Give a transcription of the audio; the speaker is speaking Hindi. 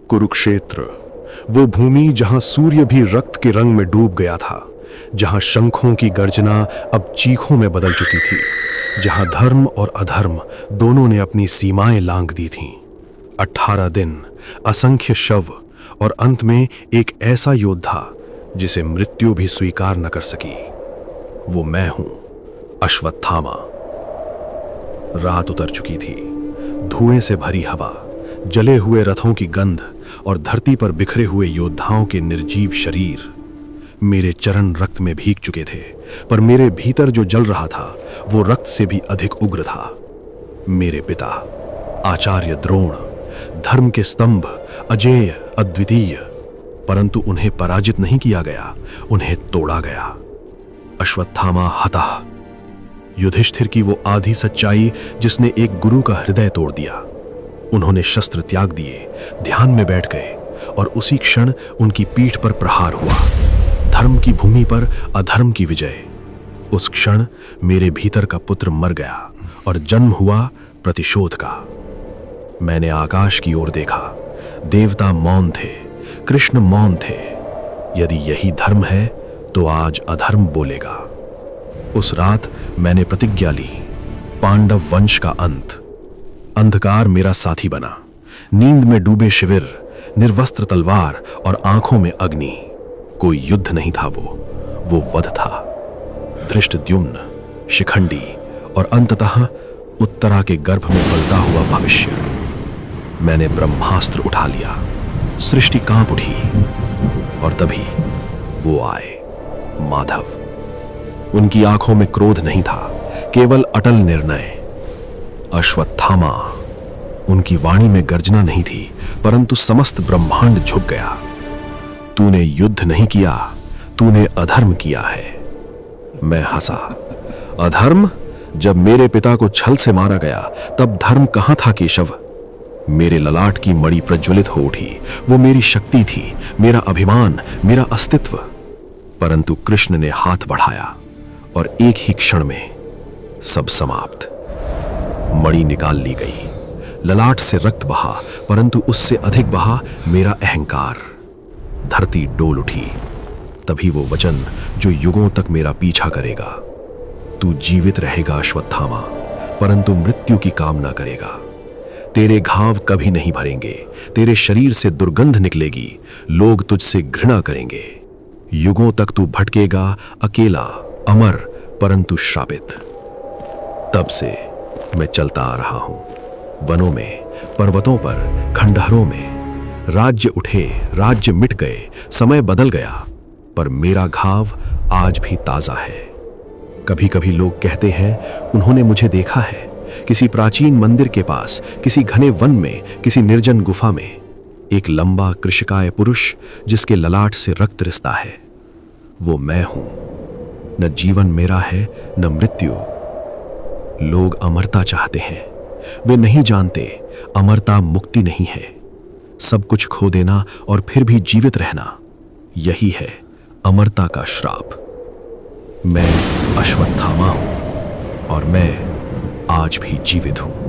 कुरुक्षेत्र, वो भूमि जहां सूर्य भी रक्त के रंग में डूब गया था, जहां शंखों की गर्जना अब चीखों में बदल चुकी थी, जहां धर्म और अधर्म दोनों ने अपनी सीमाएं लांघ दी थीं। 18 दिन, असंख्य शव और अंत में एक ऐसा योद्धा जिसे मृत्यु भी स्वीकार न कर सकी। वो मैं हूं, अश्वत्थामा। रात उतर चुकी थी। धुएं से भरी हवा, जले हुए रथों की गंध और धरती पर बिखरे हुए योद्धाओं के निर्जीव शरीर। मेरे चरण रक्त में भीग चुके थे, पर मेरे भीतर जो जल रहा था वो रक्त से भी अधिक उग्र था। मेरे पिता आचार्य द्रोण, धर्म के स्तंभ, अजेय, अद्वितीय, परंतु उन्हें पराजित नहीं किया गया, उन्हें तोड़ा गया। अश्वत्थामा हतः, युधिष्ठिर की वो आधी सच्चाई जिसने एक गुरु का हृदय तोड़ दिया। उन्होंने शस्त्र त्याग दिए, ध्यान में बैठ गए और उसी क्षण उनकी पीठ पर प्रहार हुआ। धर्म की भूमि पर अधर्म की विजय। उस क्षण मेरे भीतर का पुत्र मर गया और जन्म हुआ प्रतिशोध का। मैंने आकाश की ओर देखा। देवता मौन थे, कृष्ण मौन थे। यदि यही धर्म है तो आज अधर्म बोलेगा। उस रात मैंने प्रतिज्ञा ली, पांडव वंश का अंत। अंधकार मेरा साथी बना। नींद में डूबे शिविर, निर्वस्त्र तलवार और आंखों में अग्नि। कोई युद्ध नहीं था, वो वध था। धृष्टद्युम्न, शिखंडी और अंततः उत्तरा के गर्भ में पलता हुआ भविष्य। मैंने ब्रह्मास्त्र उठा लिया। सृष्टि कांप उठी और तभी वो आए, माधव। उनकी आंखों में क्रोध नहीं था, केवल अटल निर्णय। अश्वत्थामा, उनकी वाणी में गर्जना नहीं थी, परंतु समस्त ब्रह्मांड झुक गया। तूने युद्ध नहीं किया, तूने अधर्म किया है। मैं हंसा। अधर्म? जब मेरे पिता को छल से मारा गया तब धर्म कहां था केशव? मेरे ललाट की मणि प्रज्वलित हो उठी। वो मेरी शक्ति थी, मेरा अभिमान, मेरा अस्तित्व। परंतु कृष्ण ने हाथ बढ़ाया और एक ही क्षण में सब समाप्त। मणि निकाल ली गई। ललाट से रक्त बहा, परंतु उससे अधिक बहा मेरा अहंकार। धरती डोल उठी। तभी वो वचन जो युगों तक मेरा पीछा करेगा। तू जीवित रहेगा अश्वत्थामा, परंतु मृत्यु की कामना करेगा। तेरे घाव कभी नहीं भरेंगे, तेरे शरीर से दुर्गंध निकलेगी, लोग तुझसे घृणा करेंगे। युगों तक तू भटकेगा, अकेला, अमर, परंतु श्रापित। तब से मैं चलता आ रहा हूं, वनों में, पर्वतों पर, खंडहरों में। राज्य उठे, राज्य मिट गए, समय बदल गया, पर मेरा घाव आज भी ताजा है। कभी कभी लोग कहते हैं उन्होंने मुझे देखा है, किसी प्राचीन मंदिर के पास, किसी घने वन में, किसी निर्जन गुफा में। एक लंबा कृशिकाय पुरुष जिसके ललाट से रक्त रिसता है। वो मैं हूं। न जीवन मेरा है, न मृत्यु। लोग अमरता चाहते हैं। वे नहीं जानते अमरता मुक्ति नहीं है। सब कुछ खो देना और फिर भी जीवित रहना, यही है अमरता का श्राप। मैं अश्वत्थामा हूं और मैं आज भी जीवित हूं।